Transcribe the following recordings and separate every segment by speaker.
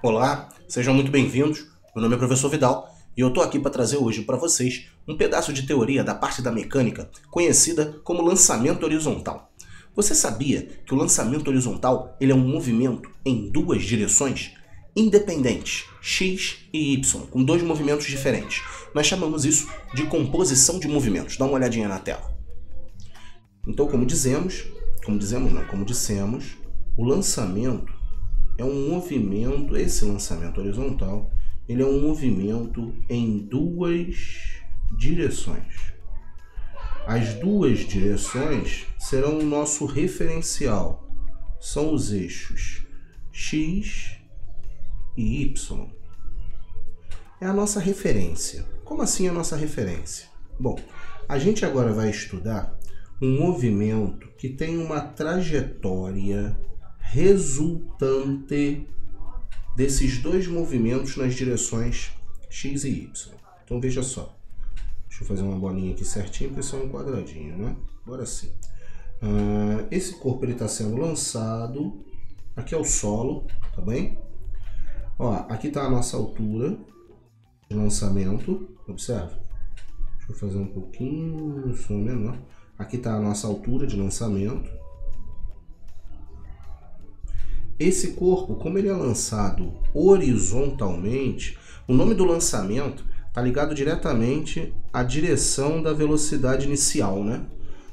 Speaker 1: Olá, sejam muito bem-vindos. Meu nome é Professor Vidal e eu estou aqui para trazer hoje para vocês um pedaço de teoria da parte da mecânica conhecida como lançamento horizontal. Você sabia que o lançamento horizontal ele é um movimento em duas direções independentes, x e y, com dois movimentos diferentes? Nós chamamos isso de composição de movimentos. Dá uma olhadinha na tela. Então, como dissemos, o lançamento é um movimento, esse lançamento horizontal, ele é um movimento em duas direções. As duas direções serão o nosso referencial, são os eixos x e y. É a nossa referência. Como assim a nossa referência? Bom, a gente agora vai estudar um movimento que tem uma trajetória resultante desses dois movimentos nas direções x e y. Então veja só, deixa eu fazer uma bolinha aqui certinho, porque isso é um quadradinho, né? Agora sim. Esse corpo está sendo lançado, aqui é o solo, tá bem? Ó, aqui está a nossa altura de lançamento, observa. Deixa eu fazer um pouquinho, som menor. Aqui está a nossa altura de lançamento. Esse corpo, como ele é lançado horizontalmente, o nome do lançamento está ligado diretamente à direção da velocidade inicial, né?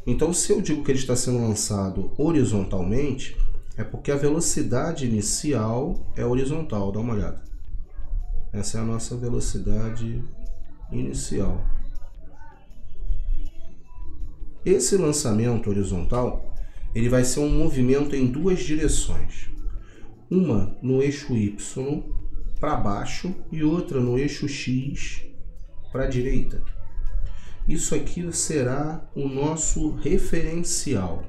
Speaker 1: Então, se eu digo que ele está sendo lançado horizontalmente, é porque a velocidade inicial é horizontal. Dá uma olhada. Essa é a nossa velocidade inicial. Esse lançamento horizontal, ele vai ser um movimento em duas direções. Uma no eixo y para baixo e outra no eixo x para a direita. Isso aqui será o nosso referencial.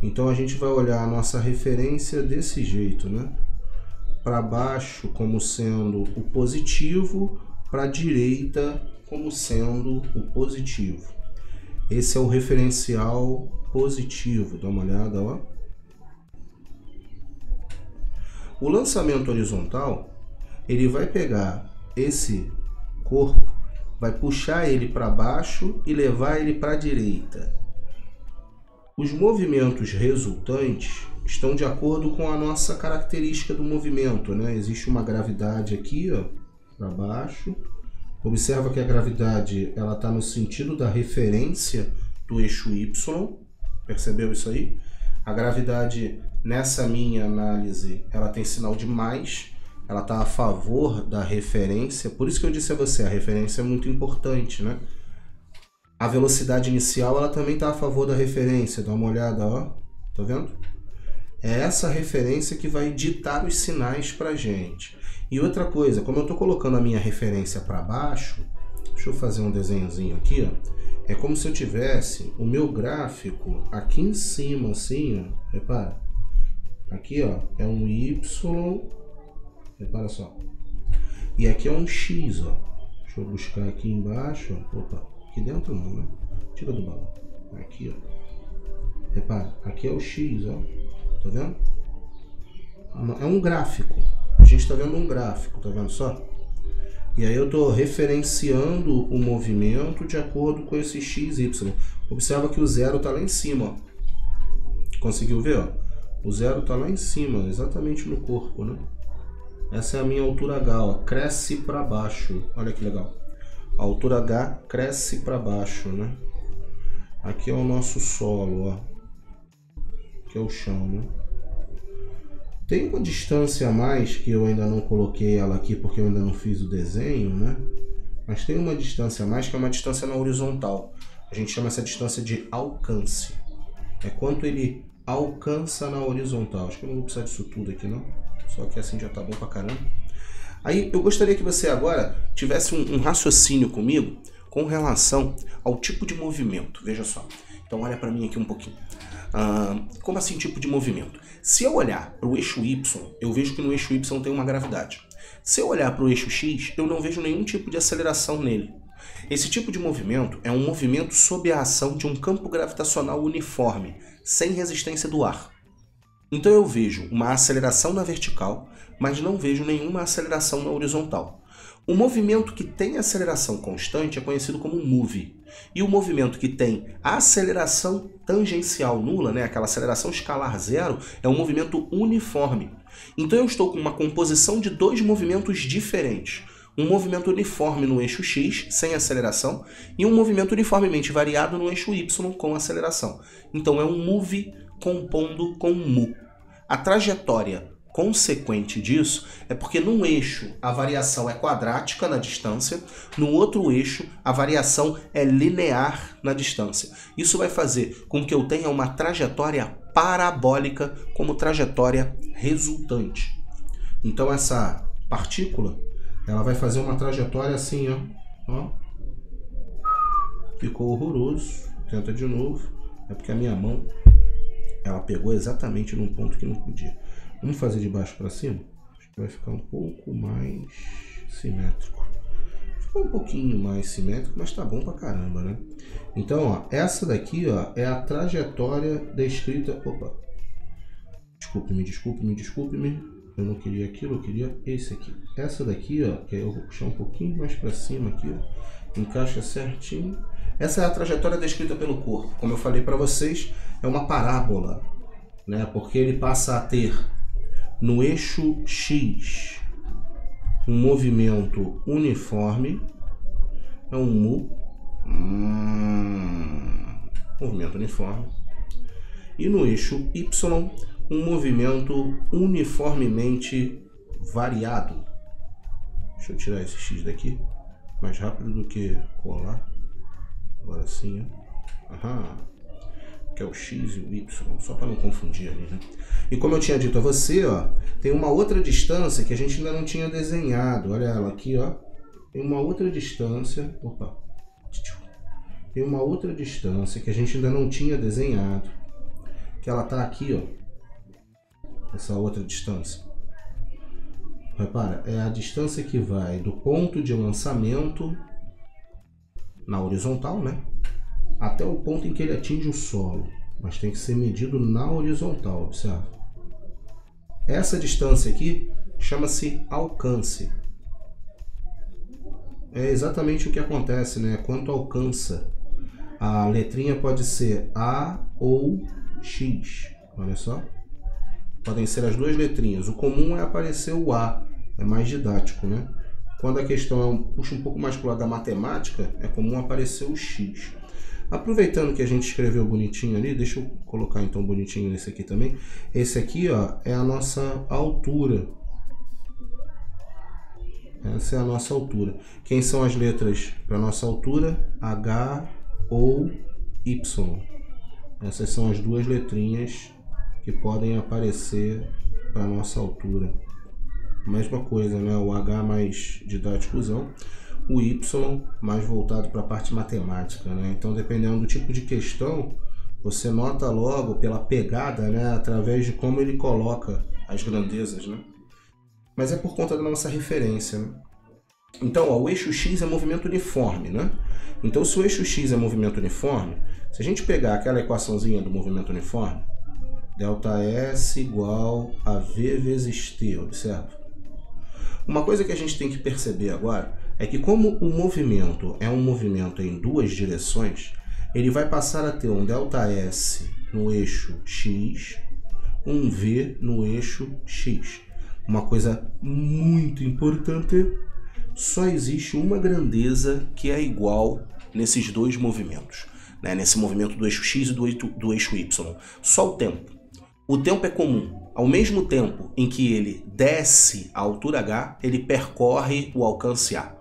Speaker 1: Então a gente vai olhar a nossa referência desse jeito, né? Para baixo como sendo o positivo, para a direita como sendo o positivo. Esse é o referencial positivo. Dá uma olhada, ó. O lançamento horizontal, ele vai pegar esse corpo, vai puxar ele para baixo e levar ele para a direita. Os movimentos resultantes estão de acordo com a nossa característica do movimento, né? Existe uma gravidade aqui, ó, para baixo. Observa que a gravidade ela está no sentido da referência do eixo y. Percebeu isso aí? A gravidade, nessa minha análise, ela tem sinal de mais, ela está a favor da referência. Por isso que eu disse a você, a referência é muito importante, né? A velocidade inicial, ela também está a favor da referência. Dá uma olhada, ó. Tá vendo? É essa referência que vai ditar os sinais para a gente. E outra coisa, como eu estou colocando a minha referência para baixo, deixa eu fazer um desenhozinho aqui, ó. É como se eu tivesse o meu gráfico aqui em cima, assim, ó. Repara. Aqui, ó, é um Y. Repara só. E aqui é um X, ó. Deixa eu buscar aqui embaixo, ó. Opa, aqui dentro não, né? Tira do balão. Aqui, ó. Repara, aqui é o X, ó. Tá vendo? É um gráfico. A gente está vendo um gráfico, tá vendo só? E aí eu estou referenciando o movimento de acordo com esse x, y. Observa que o zero está lá em cima, ó. Conseguiu ver, ó? O zero está lá em cima, exatamente no corpo, né? Essa é a minha altura H, ó. Cresce para baixo. Olha que legal. A altura H cresce para baixo, né? Aqui é o nosso solo, ó. Aqui é o chão, né? Tem uma distância a mais, que eu ainda não coloquei ela aqui porque eu ainda não fiz o desenho, né? Mas tem uma distância a mais, que é uma distância na horizontal. A gente chama essa distância de alcance. É quanto ele alcança na horizontal. Acho que eu não vou precisar disso tudo aqui, não. Só que assim já tá bom pra caramba. Aí eu gostaria que você agora tivesse um raciocínio comigo com relação ao tipo de movimento. Veja só. Então olha para mim aqui um pouquinho. Como assim tipo de movimento? Se eu olhar para o eixo Y, eu vejo que no eixo Y tem uma gravidade. Se eu olhar para o eixo X, eu não vejo nenhum tipo de aceleração nele. Esse tipo de movimento é um movimento sob a ação de um campo gravitacional uniforme, sem resistência do ar. Então eu vejo uma aceleração na vertical, mas não vejo nenhuma aceleração na horizontal. O movimento que tem aceleração constante é conhecido como move. E o movimento que tem aceleração tangencial nula, né, aquela aceleração escalar zero, é um movimento uniforme. Então eu estou com uma composição de dois movimentos diferentes. Um movimento uniforme no eixo x, sem aceleração, e um movimento uniformemente variado no eixo y, com aceleração. Então é um move compondo com mu. A trajetória consequente disso é porque num eixo a variação é quadrática na distância, no outro eixo a variação é linear na distância. Isso vai fazer com que eu tenha uma trajetória parabólica como trajetória resultante. Então essa partícula, ela vai fazer uma trajetória assim, ó. Ficou horroroso. Tenta de novo. É porque a minha mão, ela pegou exatamente num ponto que não podia. Vamos fazer de baixo para cima? Acho que vai ficar um pouco mais simétrico. Ficou um pouquinho mais simétrico, mas tá bom pra caramba, né? Então, ó, essa daqui, ó, é a trajetória descrita... Opa! Desculpe-me. Eu não queria aquilo, eu queria esse aqui. Essa daqui, ó, que eu vou puxar um pouquinho mais para cima aqui, ó, encaixa certinho. Essa é a trajetória descrita pelo corpo. Como eu falei para vocês, é uma parábola, né? Porque ele passa a ter no eixo x um movimento uniforme, é um mu, movimento uniforme, e no eixo y um movimento uniformemente variado. Deixa eu tirar esse x daqui, mais rápido do que colar. Agora sim, ó. Que é o x e o y, só para não confundir ali, né? E como eu tinha dito a você, ó, tem uma outra distância que a gente ainda não tinha desenhado. Olha ela aqui, ó. Tem uma outra distância. Tem uma outra distância que a gente ainda não tinha desenhado. Que ela tá aqui, ó. Essa outra distância. Repara, é a distância que vai do ponto de lançamento na horizontal, né? Até o ponto em que ele atinge o solo. Mas tem que ser medido na horizontal, observa. Essa distância aqui chama-se alcance. É exatamente o que acontece, né? Quanto alcança. A letrinha pode ser A ou X. Olha só. Podem ser as duas letrinhas. O comum é aparecer o A. É mais didático, né? Quando a questão puxa um pouco mais para o lado da matemática, é comum aparecer o X. Aproveitando que a gente escreveu bonitinho ali, deixa eu colocar então bonitinho nesse aqui também. Esse aqui, ó, é a nossa altura. Essa é a nossa altura. Quem são as letras para a nossa altura? H ou Y. Essas são as duas letrinhas que podem aparecer para a nossa altura. Mesma coisa, né? O H mais didáticozão. O Y mais voltado para a parte matemática, né? Então, dependendo do tipo de questão, você nota logo pela pegada, né? Através de como ele coloca as grandezas, né? Mas é por conta da nossa referência, né? Então, ó, o eixo X é movimento uniforme, né? Então, se o eixo X é movimento uniforme, se a gente pegar aquela equaçãozinha do movimento uniforme, ΔS igual a V vezes T, observa? Uma coisa que a gente tem que perceber agora é que como o movimento é um movimento em duas direções, ele vai passar a ter um ΔS no eixo X, um V no eixo X. Uma coisa muito importante, só existe uma grandeza que é igual nesses dois movimentos, né? Nesse movimento do eixo X e do eixo Y. Só o tempo. O tempo é comum. Ao mesmo tempo em que ele desce a altura h, ele percorre o alcance a.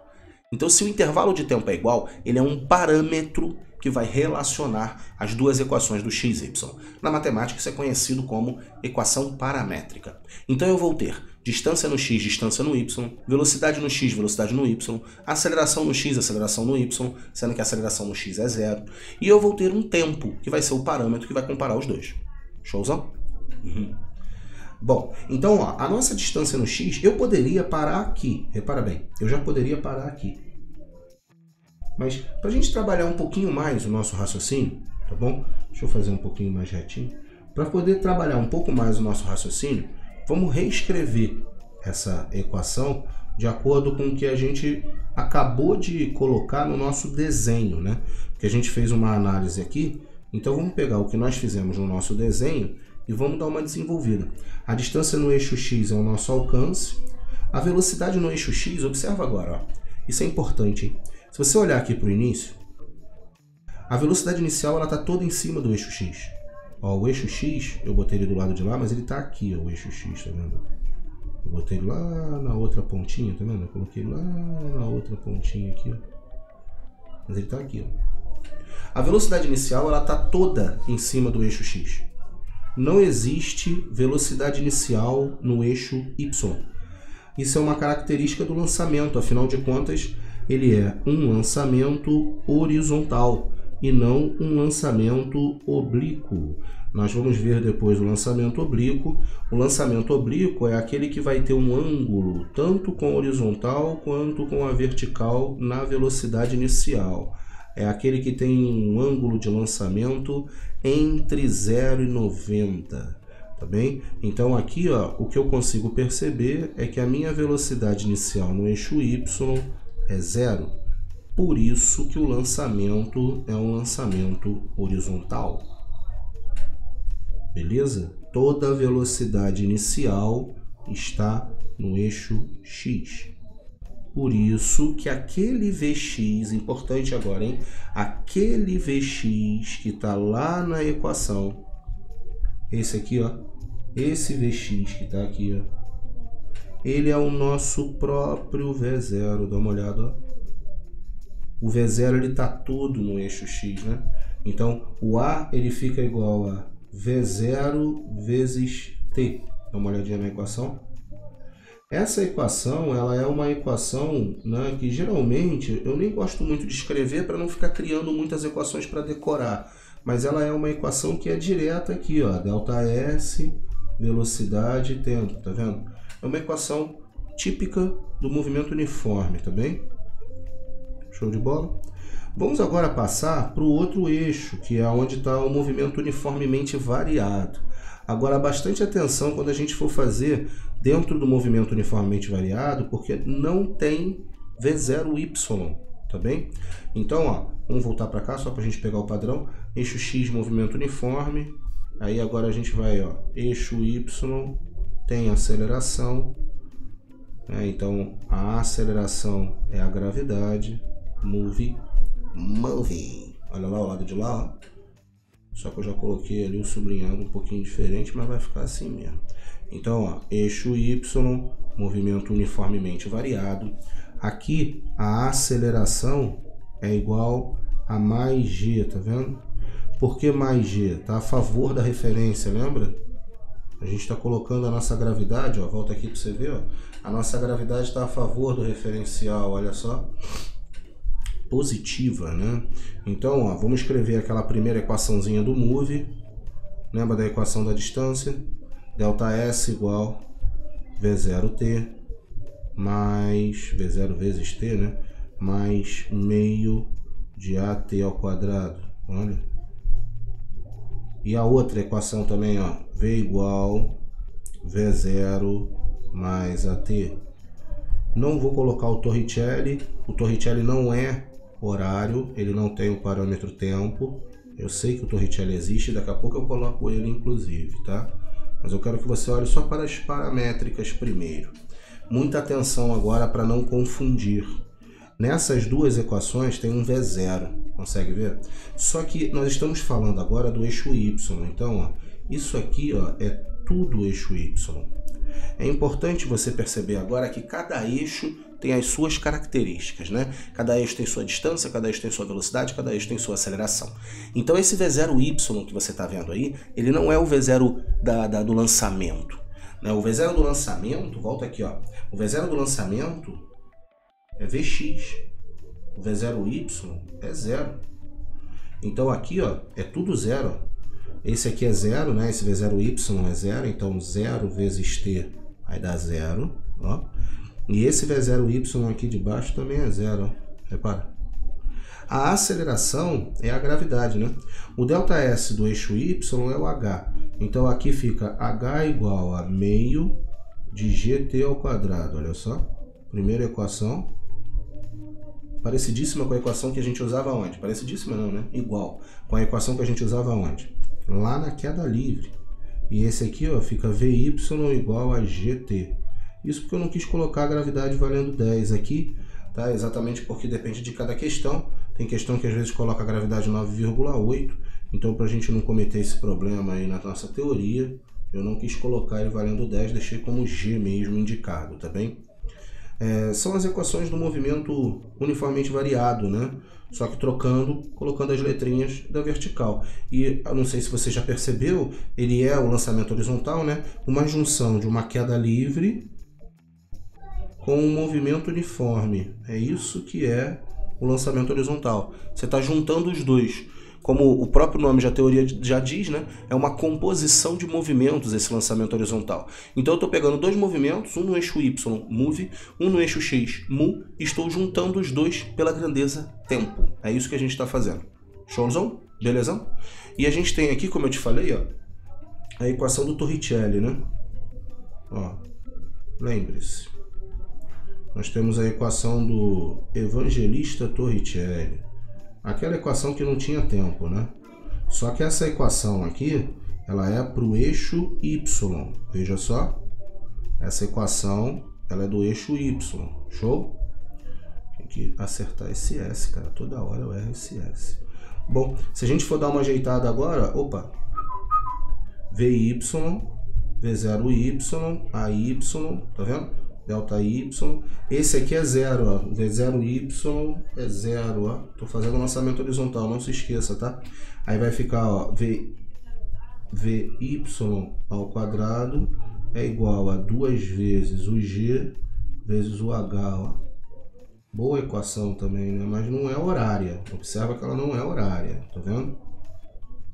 Speaker 1: Então, se o intervalo de tempo é igual, ele é um parâmetro que vai relacionar as duas equações do x e y. Na matemática, isso é conhecido como equação paramétrica. Então, eu vou ter distância no x, distância no y, velocidade no x, velocidade no y, aceleração no x, aceleração no y, sendo que a aceleração no x é zero. E eu vou ter um tempo, que vai ser o parâmetro que vai comparar os dois. Showzão? Bom, então ó, a nossa distância no x, eu poderia parar aqui. Repara bem, eu já poderia parar aqui. Mas para a gente trabalhar um pouquinho mais o nosso raciocínio, tá bom? Deixa eu fazer um pouquinho mais retinho. Para poder trabalhar um pouco mais o nosso raciocínio, vamos reescrever essa equação de acordo com o que a gente acabou de colocar no nosso desenho, né? Porque a gente fez uma análise aqui, então vamos pegar o que nós fizemos no nosso desenho e vamos dar uma desenvolvida. A distância no eixo x é o nosso alcance, a velocidade no eixo x, observa agora, ó, isso é importante, hein? Se você olhar aqui para o início, a velocidade inicial está toda em cima do eixo x. Ó, o eixo x, eu botei ele do lado de lá, mas ele está aqui, ó, o eixo x, tá vendo? Eu botei ele lá na outra pontinha, tá vendo? Eu coloquei lá na outra pontinha aqui, ó. Mas ele está aqui, ó. A velocidade inicial, ela está toda em cima do eixo x. Não existe velocidade inicial no eixo y. Isso é uma característica do lançamento, afinal de contas, ele é um lançamento horizontal e não um lançamento oblíquo. Nós vamos ver depois o lançamento oblíquo. O lançamento oblíquo é aquele que vai ter um ângulo tanto com a horizontal quanto com a vertical na velocidade inicial. É aquele que tem um ângulo de lançamento entre 0 e 90. Tá bem? Então aqui, ó, o que eu consigo perceber é que a minha velocidade inicial no eixo y é 0. Por isso que o lançamento é um lançamento horizontal. Beleza? Toda a velocidade inicial está no eixo x. Por isso que aquele Vx, importante agora, hein? Aquele Vx que está lá na equação, esse aqui, ó, esse Vx que está aqui, ó, ele é o nosso próprio V0. Dá uma olhada, ó. O V0 ele está todo no eixo x, né? Então, o A ele fica igual a V0 vezes t. Dá uma olhadinha na equação. Essa equação, ela é uma equação, né, que geralmente eu nem gosto muito de escrever para não ficar criando muitas equações para decorar. Mas ela é uma equação que é direta aqui, ó, ΔS, velocidade e tempo, tá vendo? É uma equação típica do movimento uniforme, tá bem? Show de bola? Vamos agora passar para o outro eixo, que é onde está o movimento uniformemente variado. Agora, bastante atenção quando a gente for fazer dentro do movimento uniformemente variado, porque não tem V0Y, tá bem? Então, ó, vamos voltar para cá só para a gente pegar o padrão. Eixo X, movimento uniforme. Aí agora a gente vai, ó, eixo Y tem aceleração. Então, a aceleração é a gravidade. Move. Olha lá o lado de lá, ó. Só que eu já coloquei ali o sublinhado um pouquinho diferente, mas vai ficar assim mesmo. Então, ó, eixo Y, movimento uniformemente variado. Aqui, a aceleração é igual a mais g, tá vendo? Por que mais g? Tá a favor da referência, lembra? A gente está colocando a nossa gravidade, ó, volta aqui para você ver, ó. A nossa gravidade está a favor do referencial, olha só. Positiva, né? Então, ó, vamos escrever aquela primeira equaçãozinha do move. Lembra da equação da distância? ΔS igual V0t mais V0 vezes t, né? Mais meio de AT ao quadrado. Olha. E a outra equação também, ó, V igual V0 mais AT. Não vou colocar o Torricelli não é horário, ele não tem o parâmetro tempo. Eu sei que o Torricelli existe, daqui a pouco eu coloco ele inclusive, tá? Mas eu quero que você olhe só para as paramétricas primeiro. Muita atenção agora para não confundir. Nessas duas equações tem um V0, consegue ver? Só que nós estamos falando agora do eixo Y, então, ó, isso aqui, ó, é tudo eixo Y. É importante você perceber agora que cada eixo tem as suas características, né? Cada eixo tem sua distância, cada eixo tem sua velocidade, cada eixo tem sua aceleração. Então esse V0Y que você está vendo aí, ele não é o V0 do lançamento, né? O V0 do lançamento, volta aqui, ó. O V0 do lançamento é Vx. O V0Y é 0. Então aqui, ó, é tudo 0. Esse aqui é 0, né? Esse V0Y é 0, então 0 vezes t vai dar 0, ó. E esse V0Y aqui de baixo também é 0, ó. Repara. A aceleração é a gravidade, né? O ΔS do eixo Y é o h. Então aqui fica h igual a meio de gt ao quadrado, olha só. Primeira equação, parecidíssima com a equação que a gente usava onde? Parecidíssima não, né? Igual, com a equação que a gente usava onde? Lá na queda livre. E esse aqui, ó, fica Vy igual a gt. Isso porque eu não quis colocar a gravidade valendo 10 aqui, tá? Exatamente porque depende de cada questão. Tem questão que às vezes coloca a gravidade 9,8. Então, para a gente não cometer esse problema aí na nossa teoria, eu não quis colocar ele valendo 10, deixei como G mesmo indicado, tá bem? São as equações do movimento uniformemente variado, né? Só que trocando, colocando as letrinhas da vertical. E eu não sei se você já percebeu, ele é o lançamento horizontal, né? Uma junção de uma queda livre com um movimento uniforme. É isso que é o lançamento horizontal. Você está juntando os dois. Como o próprio nome da teoria já diz, né? É uma composição de movimentos esse lançamento horizontal. Então eu estou pegando dois movimentos, um no eixo Y, move, um no eixo X, mu, e estou juntando os dois pela grandeza tempo. É isso que a gente está fazendo. Showzão? Belezão? E a gente tem aqui, como eu te falei, ó, a equação do Torricelli, né? Ó, lembre-se. Nós temos a equação do Evangelista Torricelli. Aquela equação que não tinha tempo, né? Só que essa equação aqui, ela é para o eixo Y. Veja só. Essa equação, ela é do eixo Y. Show? Tem que acertar esse S, cara. Toda hora eu erro esse S. Bom, se a gente for dar uma ajeitada agora, opa. VY, V0Y, AY, tá vendo? Delta Y, esse aqui é zero, ó. V0Y é zero, ó. Tô fazendo o lançamento horizontal, não se esqueça, tá? Aí vai ficar, ó, VY ao quadrado é igual a 2 vezes o G vezes o H, ó. Boa equação também, né? Mas não é horária. Observa que ela não é horária, tá vendo?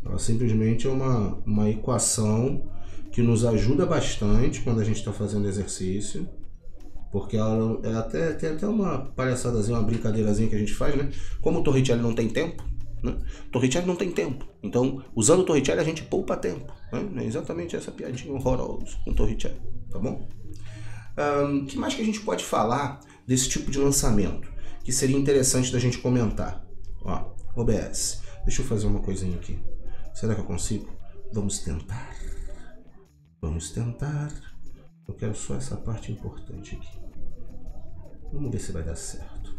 Speaker 1: Ela simplesmente é uma equação que nos ajuda bastante quando a gente está fazendo exercício. Porque ela tem até uma palhaçadazinha, uma brincadeirazinha que a gente faz, né? Como o Torricelli não tem tempo, né? Torricelli não tem tempo. Então, usando o Torricelli, a gente poupa tempo. Né? É exatamente essa piadinha horrorosa com o Torricelli, tá bom? O que mais que a gente pode falar desse tipo de lançamento? Que seria interessante da gente comentar. Ó, OBS. Deixa eu fazer uma coisinha aqui. Será que eu consigo? Vamos tentar. Vamos tentar. Eu quero só essa parte importante aqui. Vamos ver se vai dar certo.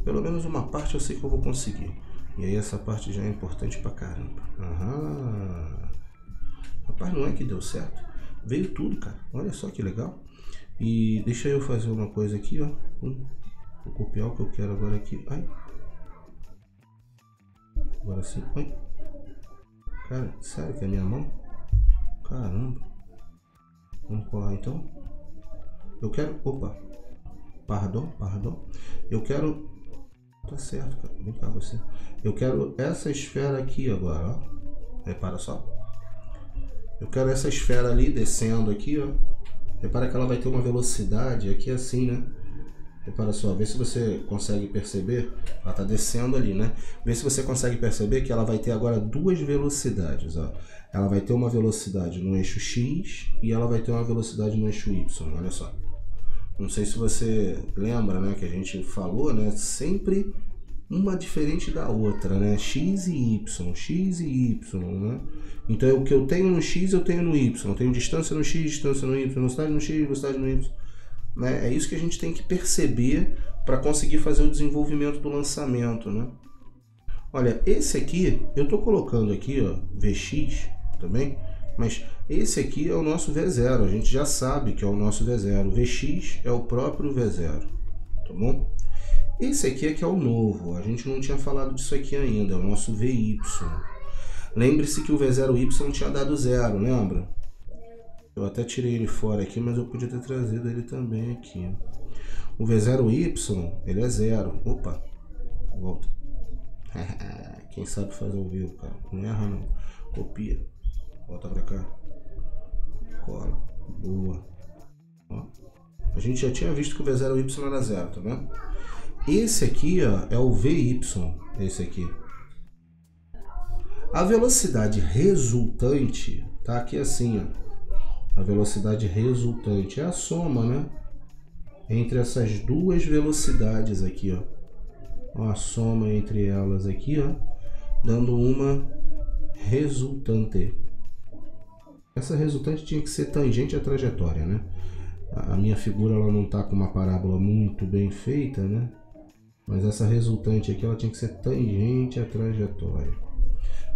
Speaker 1: Pelo menos uma parte eu sei que eu vou conseguir. E aí essa parte já é importante pra caramba. Aham. Rapaz, não é que deu certo? Veio tudo, cara. Olha só que legal. E deixa eu fazer uma coisa aqui, ó. Vou copiar o que eu quero agora aqui. Ai. Agora sim. Ai. Cara, sério que é minha mão? Caramba. Vamos colar então. Eu quero... Opa. Pardon. Eu quero... Tá certo, cara. Vem cá você. Eu quero essa esfera aqui agora, ó. Repara só. Eu quero essa esfera ali descendo aqui, ó. Repara que ela vai ter uma velocidade aqui assim, né? Repara só, vê se você consegue perceber. Ela tá descendo ali, né? Vê se você consegue perceber que ela vai ter agora duas velocidades, ó. Ela vai ter uma velocidade no eixo X e ela vai ter uma velocidade no eixo Y, olha só. Não sei se você lembra, né, que a gente falou, né, sempre uma diferente da outra, né, X e Y, né. Então o que eu tenho no X eu tenho no Y, eu tenho distância no X, distância no Y, velocidade no X, velocidade no Y. Né? É isso que a gente tem que perceber para conseguir fazer o desenvolvimento do lançamento, né? Olha, esse aqui, eu estou colocando aqui, ó, Vx também, mas esse aqui é o nosso V0, a gente já sabe que é o nosso V0, Vx é o próprio V0, tá bom? Esse aqui é que é o novo, a gente não tinha falado disso aqui ainda, é o nosso Vy. Lembre-se que o V0y tinha dado 0, lembra? Eu até tirei ele fora aqui, mas eu podia ter trazido ele também aqui. O V0y, ele é 0. Opa, volta. Quem sabe faz ao vivo, cara. Não erra não. Copia. Volta pra cá. Cola. Boa. Ó. A gente já tinha visto que o V0y era 0, tá vendo? Esse aqui, ó, é o Vy. Esse aqui. A velocidade resultante tá aqui assim, ó. A velocidade resultante é a soma, né, entre essas duas velocidades aqui, ó. A soma entre elas aqui, ó, dando uma resultante. Essa resultante tinha que ser tangente à trajetória, né? A minha figura ela não tá com uma parábola muito bem feita, né? Mas essa resultante aqui ela tinha que ser tangente à trajetória.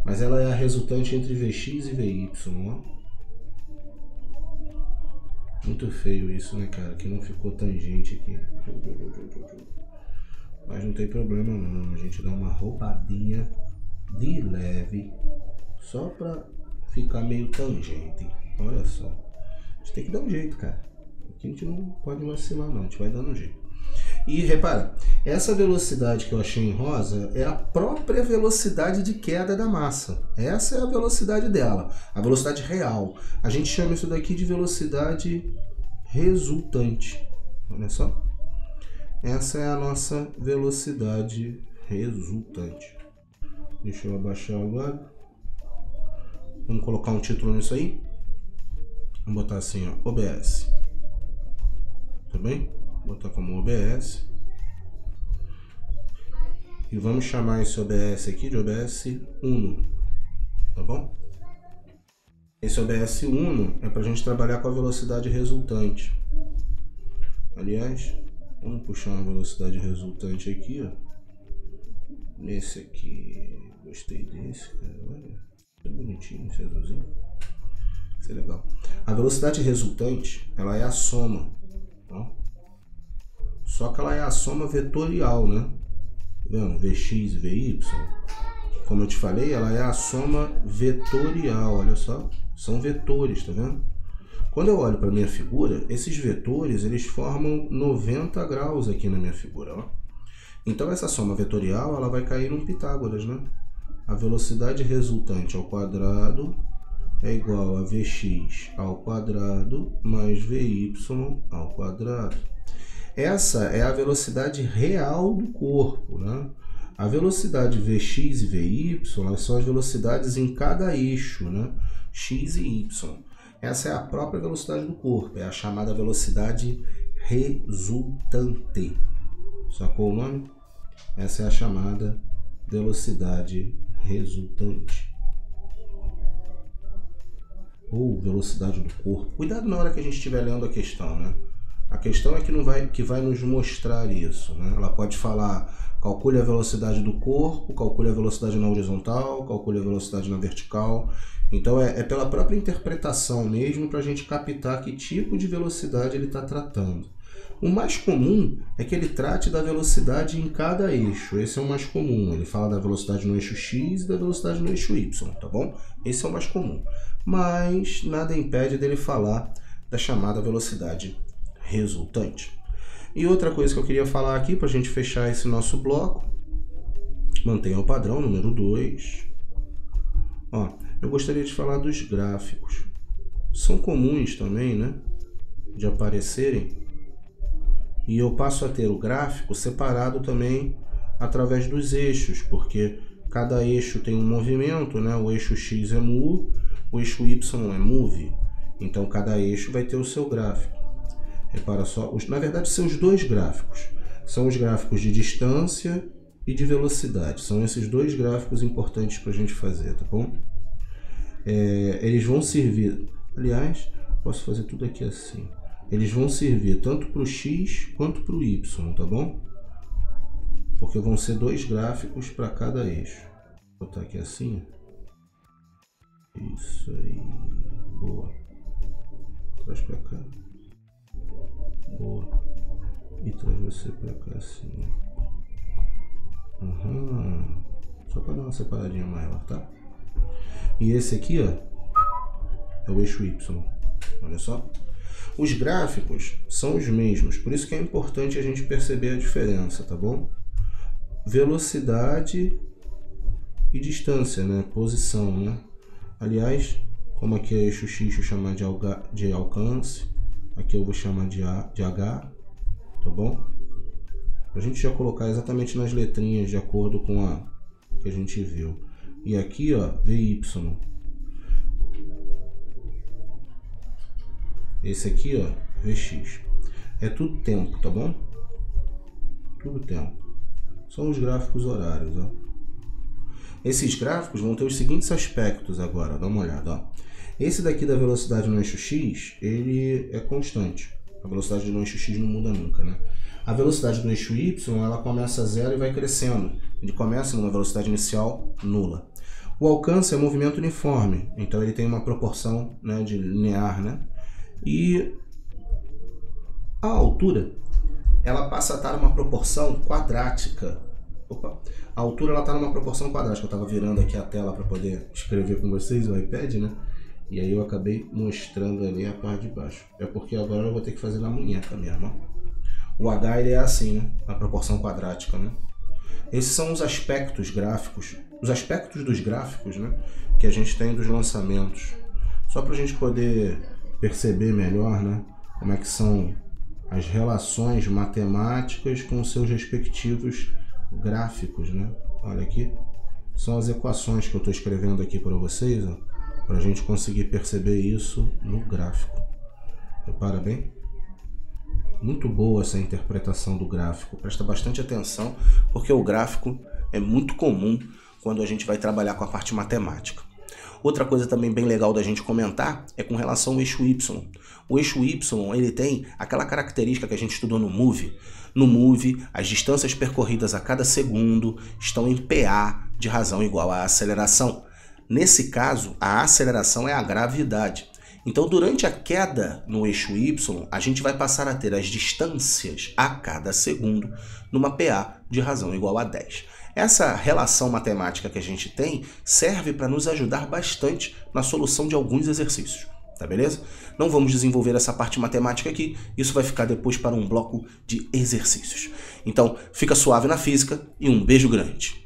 Speaker 1: Mas ela é a resultante entre Vx e Vy, ó. Muito feio isso, né, cara? Que não ficou tangente aqui. Mas não tem problema não. A gente dá uma roubadinha de leve só pra ficar meio tangente. Olha só. A gente tem que dar um jeito, cara. Aqui a gente não pode vacilar não. A gente vai dando um jeito. E repara, essa velocidade que eu achei em rosa é a própria velocidade de queda da massa. Essa é a velocidade dela, a velocidade real. A gente chama isso daqui de velocidade resultante. Olha só. Essa é a nossa velocidade resultante. Deixa eu abaixar agora. Vamos colocar um título nisso aí. Vamos botar assim, ó, OBS. Tá bem? Vou botar como OBS. E vamos chamar esse OBS aqui de OBS Uno. Tá bom? Esse OBS Uno é para a gente trabalhar com a velocidade resultante. Aliás, vamos puxar uma velocidade resultante aqui, ó. Nesse aqui. Gostei desse, cara. Olha. Tá bonitinho esse azulzinho. Isso é legal. A velocidade resultante, ela é a soma. Ó. Só que ela é a soma vetorial, né? Tá vendo? Vx e Vy. Como eu te falei, ela é a soma vetorial. Olha só. São vetores, tá vendo? Quando eu olho para minha figura, esses vetores, eles formam 90 graus aqui na minha figura, ó. Então essa soma vetorial, ela vai cair num Pitágoras, né? A velocidade resultante ao quadrado é igual a Vx ao quadrado mais Vy ao quadrado. Essa é a velocidade real do corpo, né? A velocidade Vx e Vy são as velocidades em cada eixo, né? X e Y. Essa é a própria velocidade do corpo, é a chamada velocidade resultante. Sacou o nome? Essa é a chamada velocidade resultante. Ou velocidade do corpo. Cuidado na hora que a gente estiver lendo a questão, né? A questão é que vai nos mostrar isso, né? Ela pode falar, calcule a velocidade do corpo, calcule a velocidade na horizontal, calcule a velocidade na vertical. Então é pela própria interpretação mesmo para a gente captar que tipo de velocidade ele está tratando. O mais comum é que ele trate da velocidade em cada eixo. Esse é o mais comum. Ele fala da velocidade no eixo X e da velocidade no eixo Y, tá bom? Esse é o mais comum. Mas nada impede dele falar da chamada velocidade resultante. E outra coisa que eu queria falar aqui para a gente fechar esse nosso bloco, mantenha o padrão, número 2. Ó, eu gostaria de falar dos gráficos. São comuns também, né, de aparecerem. E eu passo a ter o gráfico separado também através dos eixos, porque cada eixo tem um movimento, né? O eixo X é move, o eixo Y é move. Então cada eixo vai ter o seu gráfico. Repara só, na verdade são os dois gráficos. São os gráficos de distância e de velocidade. São esses dois gráficos importantes para a gente fazer, tá bom? Eles vão servir, aliás, posso fazer tudo aqui assim. Eles vão servir tanto para o X quanto para o Y, tá bom? Porque vão ser dois gráficos para cada eixo. Vou botar aqui assim. Isso aí. Boa. Traz para cá. Boa. E traz você para cá assim. Uhum. Só para dar uma separadinha maior, tá? E esse aqui, ó, é o eixo Y. Olha só. Os gráficos são os mesmos, por isso que é importante a gente perceber a diferença, tá bom? Velocidade e distância, né? Posição, né? Aliás, como aqui é eixo X, eu vou chamar de alcance, aqui eu vou chamar de H, tá bom? A gente já colocar exatamente nas letrinhas de acordo com a que a gente viu. E aqui, ó, VY. Esse aqui, ó, VX. É tudo tempo, tá bom? Tudo tempo. São os gráficos horários, ó. Esses gráficos vão ter os seguintes aspectos agora, dá uma olhada, ó. Esse daqui da velocidade no eixo X, ele é constante. A velocidade no eixo X não muda nunca, né? A velocidade do eixo Y, ela começa a zero e vai crescendo. Ele começa numa velocidade inicial nula. O alcance é movimento uniforme, então ele tem uma proporção, né, de linear, né? E a altura, ela passa a estar numa proporção quadrática. Opa. A altura ela está numa proporção quadrática. Eu estava virando aqui a tela para poder escrever com vocês o iPad, né? E aí eu acabei mostrando ali a parte de baixo. É porque agora eu vou ter que fazer na munheca mesmo. O H ele é assim, né? Na proporção quadrática, né? Esses são os aspectos gráficos, os aspectos dos gráficos, né? Que a gente tem dos lançamentos. Só para a gente poder perceber melhor, né? Como é que são as relações matemáticas com seus respectivos gráficos, né? Olha aqui, são as equações que eu estou escrevendo aqui para vocês, para a gente conseguir perceber isso no gráfico. Repara bem? Muito boa essa interpretação do gráfico, presta bastante atenção, porque o gráfico é muito comum quando a gente vai trabalhar com a parte matemática. Outra coisa também bem legal da gente comentar é com relação ao eixo Y. O eixo Y, ele tem aquela característica que a gente estudou no MOVE. No MOVE, as distâncias percorridas a cada segundo estão em PA de razão igual à aceleração. Nesse caso, a aceleração é a gravidade. Então, durante a queda no eixo Y, a gente vai passar a ter as distâncias a cada segundo numa PA de razão igual a 10. Essa relação matemática que a gente tem serve para nos ajudar bastante na solução de alguns exercícios, tá beleza? Não vamos desenvolver essa parte matemática aqui, isso vai ficar depois para um bloco de exercícios. Então, fica suave na física e um beijo grande.